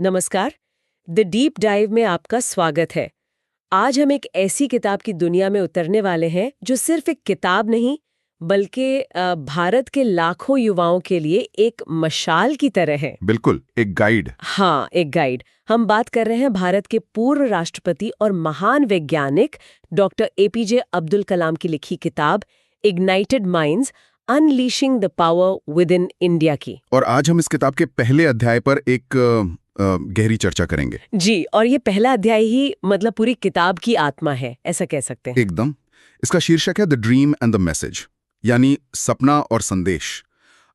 नमस्कार। The deep dive में आपका स्वागत है। आज हम एक ऐसी किताब की दुनिया में उतरने वाले हैं जो सिर्फ एक किताब नहीं बल्कि भारत के लाखों युवाओं के लिए एक मशाल की तरह है। बिल्कुल, एक गाइड। हाँ, एक गाइड। हम बात कर रहे हैं भारत के पूर्व राष्ट्रपति और महान वैज्ञानिक डॉक्टर एपीजे अब्दुल कलाम की लिखी किताब ignited minds unleashing the power with in India की। और आज हम इस किताब के पहले अध्याय पर एक गहरी चर्चा करेंगे। जी, और ये पहला अध्याय ही मतलब पूरी किताब की आत्मा है, ऐसा कह सकते हैं। एकदम। इसका शीर्षक है the dream and the message, यानी सपना और संदेश।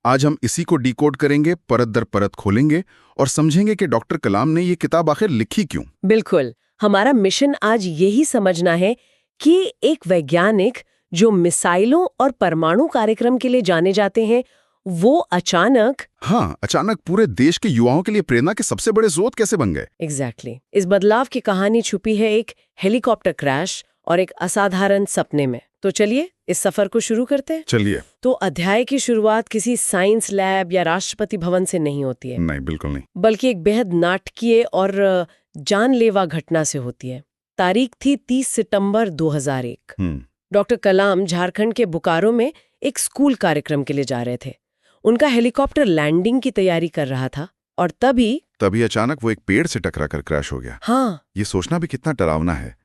आज हम इसी को डिकोड करेंगे, परत दर परत खोलेंगे और समझेंगे कि डॉक्टर कलाम ने ये किताब आखिर लिखी क्यों। बिल्कुल। हमारा मिशन आज यही समझना है कि एक वैज्ञानिक जो मिसाइलों और परमाणु कार्यक्रम के लिए जाने जाते हैं, वो अचानक पूरे देश के युवाओं के लिए प्रेरणा के सबसे बड़े स्रोत कैसे बन गए। एग्जैक्टली। इस बदलाव की कहानी छुपी है एक हेलीकॉप्टर क्रैश और एक असाधारण सपने में। तो चलिए इस सफर को शुरू करते हैं। चलिए। तो अध्याय की शुरुआत किसी साइंस लैब या राष्ट्रपति भवन से नहीं होती है। नहीं, बिल्कुल नहीं। बल्कि एक बेहद नाटकीय और जानलेवा घटना से होती है। तारीख थी 30 सितंबर 2001। डॉक्टर कलाम झारखंड के बोकारो में एक स्कूल कार्यक्रम के लिए जा रहे थे। उनका हेलीकॉप्टर लैंडिंग की तैयारी कर रहा था और तभी अचानक वो एक पेड़ से टकराकर क्रैश हो गया। हाँ, ये सोचना भी कितना डरावना है।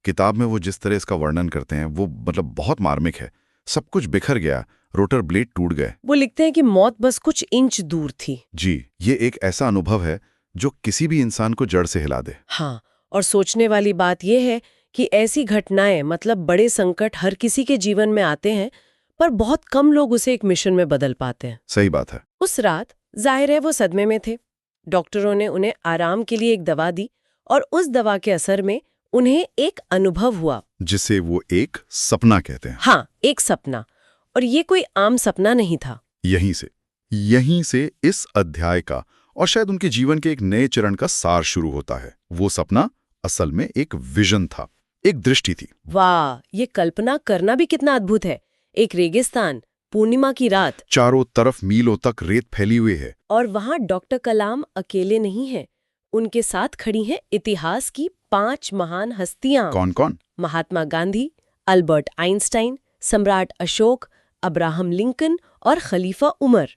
किताब में वो जिस तरह इसका वर्णन करते हैं वो बहुत मार्मिक है। सब कुछ बिखर गया, रोटर ब्लेड टूट गए। वो लिखते हैं कि मौत बस कुछ इंच दूर थी। जी, ये एक ऐसा अनुभव है जो किसी भी इंसान को जड़ से हिला दे। हाँ, और सोचने वाली बात यह है कि ऐसी घटनाएं मतलब बड़े संकट हर किसी के जीवन में आते हैं, पर बहुत कम लोग उसे एक मिशन में बदल पाते हैं। सही बात है। उस रात जाहिर है वो सदमे में थे। डॉक्टरों ने उन्हें आराम के लिए एक दवा दी और उस दवा के असर में उन्हें एक अनुभव हुआ जिसे वो एक सपना कहते हैं। हाँ, एक सपना। और ये कोई आम सपना नहीं था। यहीं से इस अध्याय का और शायद उनके जीवन के एक नए चरण का सार शुरू होता है। वो सपना असल में एक विजन था, एक दृष्टि थी। वाह, ये कल्पना करना भी कितना अद्भुत है। एक रेगिस्तान, पूर्णिमा की रात, चारों तरफ मीलों तक रेत फैली हुई है और वहां डॉक्टर कलाम अकेले नहीं हैं। उनके साथ खड़ी हैं इतिहास की 5 महान हस्तियां। कौन कौन? महात्मा गांधी, अल्बर्ट आइंस्टाइन, सम्राट अशोक, अब्राहम लिंकन और खलीफा उमर।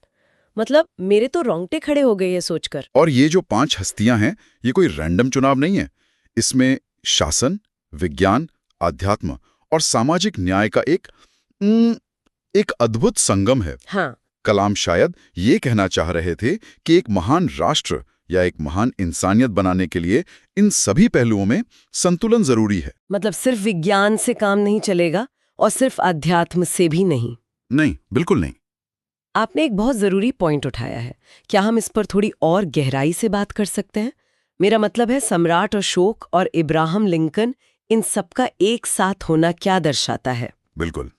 मतलब मेरे तो रोंगटे खड़े हो गए ये सोचकर। और ये जो 5 हस्तियां हैं, ये कोई रैंडम चुनाव नहीं है। इसमें शासन, विज्ञान, अध्यात्म और सामाजिक न्याय का एक अद्भुत संगम है। हाँ। कलाम शायद ये कहना चाह रहे थे कि एक महान राष्ट्र या एक महान इंसानियत बनाने के लिए इन सभी पहलुओं में संतुलन जरूरी है। मतलब सिर्फ विज्ञान से काम नहीं चलेगा और सिर्फ अध्यात्म से भी नहीं। नहीं, बिल्कुल नहीं। आपने एक बहुत जरूरी पॉइंट उठाया है। क्या हम इस पर थोड़ी और गहराई से बात कर सकते हैं? मेरा मतलब है सम्राट अशोक और इब्राहिम लिंकन, इन सबका एक साथ होना क्या दर्शाता है? बिल्कुल।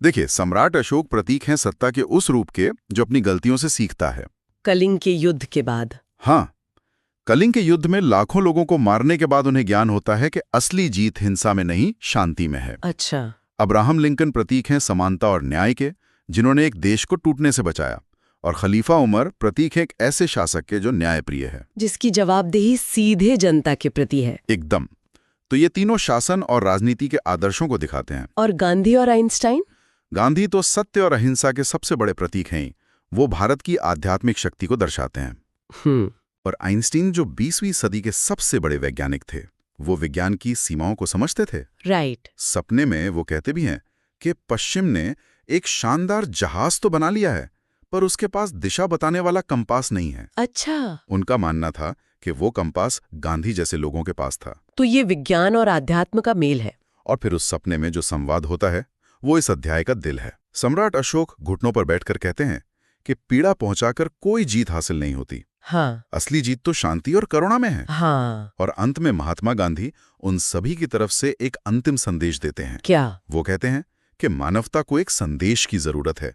देखिए, सम्राट अशोक प्रतीक हैं सत्ता के उस रूप के जो अपनी गलतियों से सीखता है। कलिंग के युद्ध के बाद। हाँ, कलिंग के युद्ध में लाखों लोगों को मारने के बाद उन्हें ज्ञान होता है कि असली जीत हिंसा में नहीं, शांति में है। अच्छा। अब्राहम लिंकन प्रतीक हैं समानता और न्याय के, जिन्होंने एक देश को टूटने से बचाया। और खलीफा उमर प्रतीक है एक ऐसे शासक के जो न्यायप्रिय है, जिसकी जवाबदेही सीधे जनता के प्रति है। एकदम। तो ये तीनों शासन और राजनीति के आदर्शों को दिखाते हैं। और गांधी और आइंस्टाइन? गांधी तो सत्य और अहिंसा के सबसे बड़े प्रतीक हैं। वो भारत की आध्यात्मिक शक्ति को दर्शाते हैं। और आइंस्टीन जो 20वीं सदी के सबसे बड़े वैज्ञानिक थे, वो विज्ञान की सीमाओं को समझते थे। राइट। सपने में वो कहते भी हैं कि पश्चिम ने एक शानदार जहाज तो बना लिया है, पर उसके पास दिशा बताने वाला कंपास नहीं है। अच्छा। उनका मानना था कि वो कंपास गांधी जैसे लोगों के पास था। तो ये विज्ञान और आध्यात्म का मेल है। और फिर उस सपने में जो संवाद होता है वो इस अध्याय का दिल है। सम्राट अशोक घुटनों पर बैठकर कहते हैं कि पीड़ा पहुंचाकर कोई जीत हासिल नहीं होती। हाँ। असली जीत तो शांति और करुणा में है। हाँ। और अंत में महात्मा गांधी उन सभी की तरफ से एक अंतिम संदेश देते हैं। क्या? वो कहते हैं कि मानवता को एक संदेश की जरूरत है,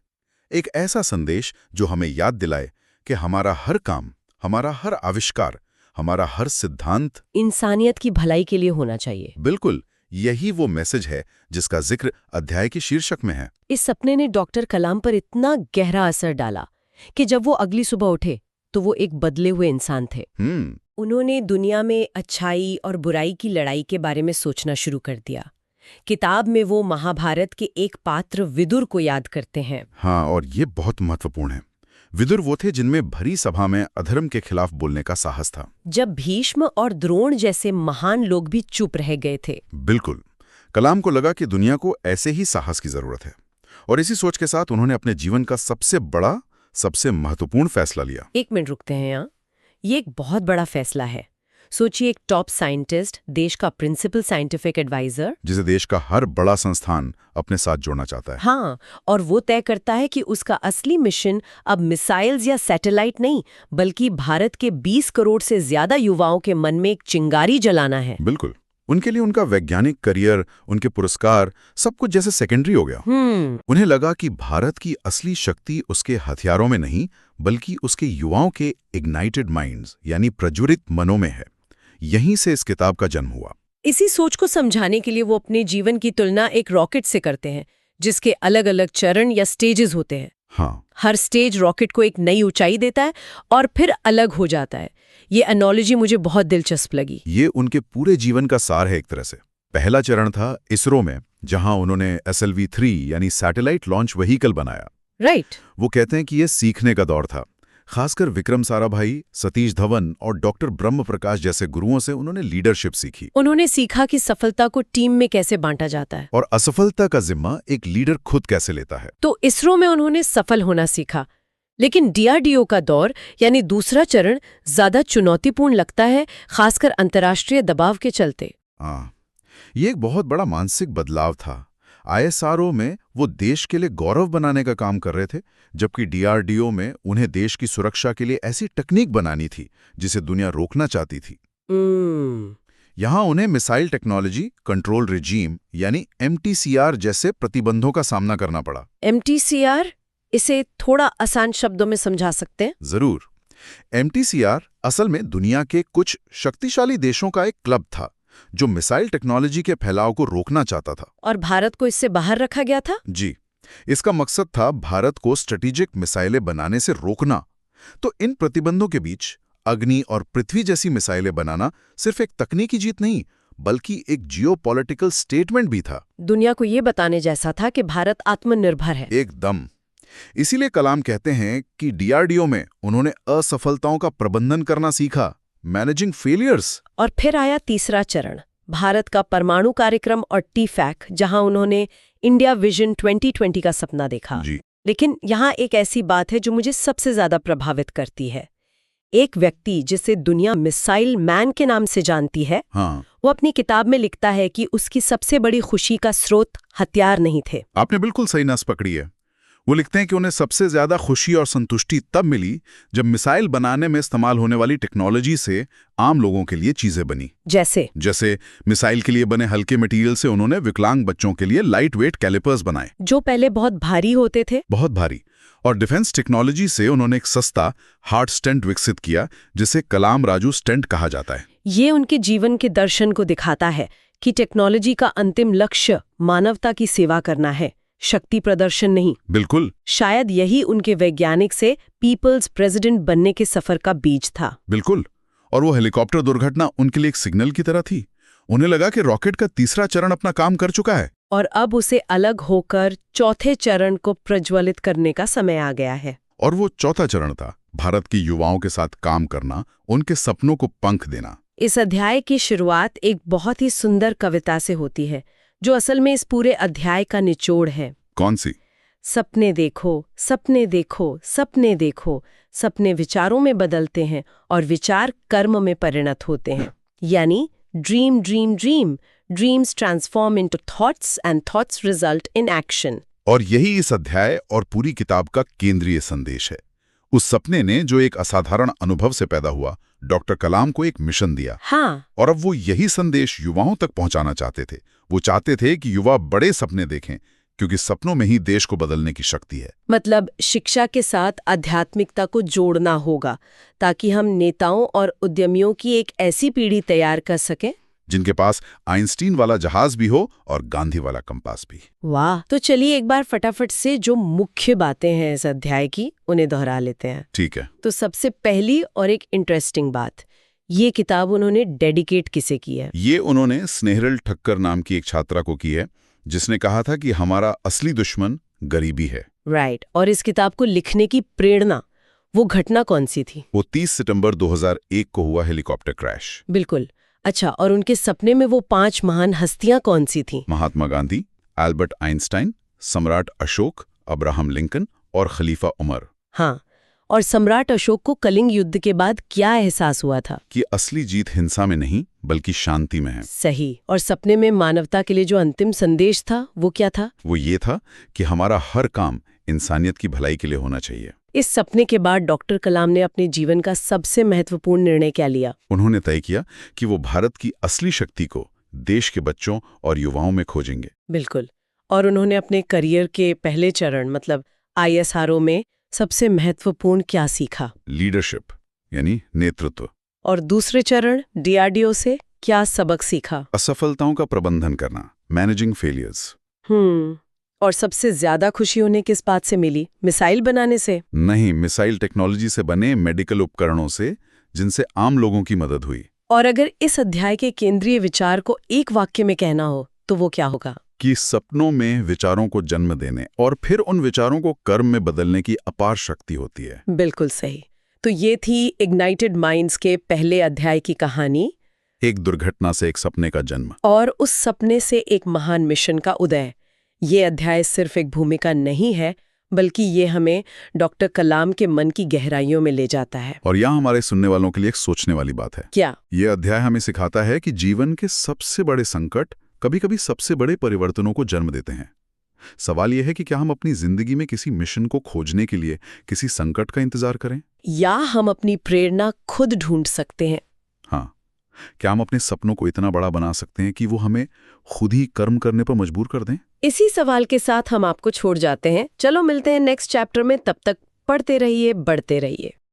एक ऐसा संदेश जो हमें याद दिलाए कि हमारा हर काम, हमारा हर आविष्कार, हमारा हर सिद्धांत इंसानियत की भलाई के लिए होना चाहिए। बिल्कुल, यही वो मैसेज है जिसका जिक्र अध्याय के शीर्षक में है। इस सपने ने डॉक्टर कलाम पर इतना गहरा असर डाला कि जब वो अगली सुबह उठे तो वो एक बदले हुए इंसान थे। उन्होंने दुनिया में अच्छाई और बुराई की लड़ाई के बारे में सोचना शुरू कर दिया। किताब में वो महाभारत के एक पात्र विदुर को याद करते हैं। हाँ, और ये बहुत महत्वपूर्ण है। विदुर वो थे जिनमें भरी सभा में अधर्म के खिलाफ बोलने का साहस था। जब भीष्म और द्रोण जैसे महान लोग भी चुप रह गए थे। बिल्कुल। कलाम को लगा कि दुनिया को ऐसे ही साहस की जरूरत है, और इसी सोच के साथ उन्होंने अपने जीवन का सबसे बड़ा, सबसे महत्वपूर्ण फैसला लिया। 1 मिनट रुकते हैं यहाँ। ये एक बहुत बड़ा फैसला है। सोचिए, एक टॉप साइंटिस्ट, देश का प्रिंसिपल साइंटिफिक एडवाइजर, जिसे देश का हर बड़ा संस्थान अपने साथ जोड़ना चाहता है। हाँ, और वो तय करता है कि उसका असली मिशन अब मिसाइल्स या सैटेलाइट नहीं, बल्कि भारत के 20 करोड़ से ज्यादा युवाओं के मन में एक चिंगारी जलाना है। बिल्कुल। उनके लिए उनका वैज्ञानिक करियर, उनके पुरस्कार, सब कुछ जैसे सेकेंडरी हो गया। उन्हें लगा कि भारत की असली शक्ति उसके हथियारों में नहीं, बल्कि उसके युवाओं के इग्नाइटेड माइंड्स यानी प्रज्वलित मनों में है। यहीं से इस किताब का जन्म हुआ। इसी सोच को समझाने के लिए वो अपने जीवन की तुलना एक रॉकेट से करते हैं, जिसके अलग अलग चरण या स्टेजेस होते हैं। हाँ। हर स्टेज रॉकेट को एक नई ऊंचाई देता है और फिर अलग हो जाता है। ये एनोलॉजी मुझे बहुत दिलचस्प लगी। ये उनके पूरे जीवन का सार है एक तरह से। पहला चरण था इसरो में, जहां उन्होंने SLV-3 यानी सैटेलाइट लॉन्च व्हीकल बनाया। राइट। वो कहते हैं कि ये सीखने का दौर था। खासकर विक्रम साराभाई, सतीश धवन और डॉक्टर ब्रह्म प्रकाश जैसे गुरुओं से उन्होंने लीडरशिप सीखी। उन्होंने सीखा कि सफलता को टीम में कैसे बांटा जाता है और असफलता का जिम्मा एक लीडर खुद कैसे लेता है। तो इसरो में उन्होंने सफल होना सीखा। लेकिन DRDO का दौर यानी दूसरा चरण ज्यादा चुनौतीपूर्ण लगता है, खासकर अंतर्राष्ट्रीय दबाव के चलते। ये एक बहुत बड़ा मानसिक बदलाव था। ISRO में वो देश के लिए गौरव बनाने का काम कर रहे थे, जबकि DRDO में उन्हें देश की सुरक्षा के लिए ऐसी तकनीक बनानी थी जिसे दुनिया रोकना चाहती थी। यहाँ उन्हें मिसाइल टेक्नोलॉजी कंट्रोल रिजीम यानी MTCR जैसे प्रतिबंधों का सामना करना पड़ा। MTCR, इसे थोड़ा आसान शब्दों में समझा सकते हैं? जरूर। MTCR असल में दुनिया के कुछ शक्तिशाली देशों का एक क्लब था जो मिसाइल टेक्नोलॉजी के फैलाव को रोकना चाहता था। और भारत को इससे बाहर रखा गया था? जी। इसका मकसद था भारत को स्ट्रेटेजिक मिसाइलें बनाने से रोकना। तो इन प्रतिबंधों के बीच अग्नि और पृथ्वी जैसी मिसाइलें बनाना सिर्फ एक तकनीकी जीत नहीं, बल्कि एक जियोपॉलिटिकल स्टेटमेंट भी था। दुनिया को ये बताने जैसा था कि भारत आत्मनिर्भर है। एकदम। इसीलिए कलाम कहते हैं कि DRDO में उन्होंने असफलताओं का प्रबंधन करना सीखा, मैनेजिंग फेलियर्स। और फिर आया तीसरा चरण, भारत का परमाणु कार्यक्रम और TFAC, जहां उन्होंने इंडिया विजन 2020 का सपना देखा। जी। लेकिन यहाँ एक ऐसी बात है जो मुझे सबसे ज्यादा प्रभावित करती है। एक व्यक्ति जिसे दुनिया मिसाइल मैन के नाम से जानती है, वो अपनी किताब में लिखता है कि उसकी सबसे बड़ी खुशी का स्रोत हथियार नहीं थे। आपने बिल्कुल सही नस पकड़ी है। वो लिखते हैं कि उन्हें सबसे ज्यादा खुशी और संतुष्टि तब मिली जब मिसाइल बनाने में इस्तेमाल होने वाली टेक्नोलॉजी से आम लोगों के लिए चीजें बनी। जैसे मिसाइल के लिए बने हल्के मटेरियल से उन्होंने विकलांग बच्चों के लिए लाइट वेट कैलिपर्स बनाए, जो पहले बहुत भारी होते थे। बहुत भारी। और डिफेंस टेक्नोलॉजी से उन्होंने एक सस्ता हार्ट स्टेंट विकसित किया, जिसे कलाम राजू स्टेंट कहा जाता है। ये उनके जीवन के दर्शन को दिखाता है कि टेक्नोलॉजी का अंतिम लक्ष्य मानवता की सेवा करना है, शक्ति प्रदर्शन नहीं। बिल्कुल। शायद यही उनके वैज्ञानिक से पीपल्स प्रेसिडेंट बनने के सफर का बीज था। बिल्कुल। और वो हेलीकॉप्टर दुर्घटना उनके लिए एक सिग्नल की तरह थी। उन्हें लगा कि रॉकेट का तीसरा चरण अपना काम कर चुका है और अब उसे अलग होकर चौथे चरण को प्रज्वलित करने का समय आ गया है। और वो चौथा चरण था भारत के युवाओं के साथ काम करना, उनके सपनों को पंख देना। इस अध्याय की शुरुआत एक बहुत ही सुंदर कविता से होती है, जो असल में इस पूरे अध्याय का निचोड़ है। कौन सी? सपने देखो, सपने देखो, सपने देखो। सपने विचारों में बदलते हैं और विचार कर्म में परिणत होते हैं। यानी dream dream dream, dreams transform into thoughts and thoughts result in action. और यही इस अध्याय और पूरी किताब का केंद्रीय संदेश है। उस सपने ने, जो एक असाधारण अनुभव से पैदा हुआ, डॉक्टर कलाम को एक मिशन दिया। हाँ। और अब वो यही संदेश युवाओं तक पहुंचाना चाहते थे। वो चाहते थे कि युवा बड़े सपने देखें, क्योंकि सपनों में ही देश को बदलने की शक्ति है। मतलब शिक्षा के साथ आध्यात्मिकता को जोड़ना होगा, ताकि हम नेताओं और उद्यमियों की एक ऐसी पीढ़ी तैयार कर सकें जिनके पास आइंस्टीन वाला जहाज भी हो और गांधी वाला कंपास भी। वाह, तो चलिए एक बार फटाफट से जो मुख्य बातें हैं इस अध्याय की उन्हें दोहरा लेते हैं। ठीक है। तो सबसे पहली और एक इंटरेस्टिंग बात, ये किताब उन्होंने डेडिकेट किसे की है? ये उन्होंने स्नेहरल ठक्कर नाम की एक छात्रा को की है, जिसने कहा था कि हमारा असली दुश्मन गरीबी है। राइट। और इस किताब को लिखने की प्रेरणा, वो घटना कौन सी थी? वो 30 सितंबर 2001 को हुआ हेलीकॉप्टर क्रैश। बिल्कुल। अच्छा, और उनके सपने में वो 5 महान हस्तियां कौन सी थीं? महात्मा गांधी, एल्बर्ट आइंस्टाइन, सम्राट अशोक, अब्राहम लिंकन और खलीफा उमर। हाँ, और सम्राट अशोक को कलिंग युद्ध के बाद क्या एहसास हुआ था? कि असली जीत हिंसा में नहीं बल्कि शांति में है। सही। और सपने में मानवता के लिए जो अंतिम संदेश था वो क्या था? वो ये था कि हमारा हर काम इंसानियत की भलाई के लिए होना चाहिए। इस सपने के बाद डॉक्टर कलाम ने अपने जीवन का सबसे महत्वपूर्ण निर्णय क्या लिया? उन्होंने तय किया कि वो भारत की असली शक्ति को देश के बच्चों और युवाओं में खोजेंगे। बिल्कुल। और उन्होंने अपने करियर के पहले चरण मतलब ISRO में सबसे महत्वपूर्ण क्या सीखा? लीडरशिप यानी नेतृत्व। और दूसरे चरण DRDO से क्या सबक सीखा? असफलताओं का प्रबंधन करना, मैनेजिंग फेलियर्स। और सबसे ज्यादा खुशी उन्हें किस बात से मिली? मिसाइल बनाने से? नहीं, मिसाइल टेक्नोलॉजी से बने मेडिकल उपकरणों से, जिनसे आम लोगों की मदद हुई। और अगर इस अध्याय के केंद्रीय विचार को एक वाक्य में कहना हो तो वो क्या होगा? कि सपनों में विचारों को जन्म देने और फिर उन विचारों को कर्म में बदलने की अपार शक्ति होती है। बिल्कुल सही। तो ये थी इग्नाइटेड माइंड्स के पहले अध्याय की कहानी, एक दुर्घटना से एक सपने का जन्म और उस सपने से एक महान मिशन का उदय। ये अध्याय सिर्फ एक भूमिका नहीं है, बल्कि ये हमें डॉक्टर कलाम के मन की गहराइयों में ले जाता है। और यहाँ हमारे सुनने वालों के लिए एक सोचने वाली बात है। क्या? ये अध्याय हमें सिखाता है कि जीवन के सबसे बड़े संकट कभी-कभी सबसे बड़े परिवर्तनों को जन्म देते हैं। सवाल यह है कि क्या हम अपनी जिंदगी में किसी मिशन को खोजने के लिए किसी संकट का इंतजार करें, या हम अपनी प्रेरणा खुद ढूंढ सकते हैं? हाँ, क्या हम अपने सपनों को इतना बड़ा बना सकते हैं कि वो हमें खुद ही कर्म करने पर मजबूर कर दें? इसी सवाल के साथ हम आपको छोड़ जाते हैं। चलो मिलते हैं नेक्स्ट चैप्टर में। तब तक पढ़ते रहिए, बढ़ते रहिए।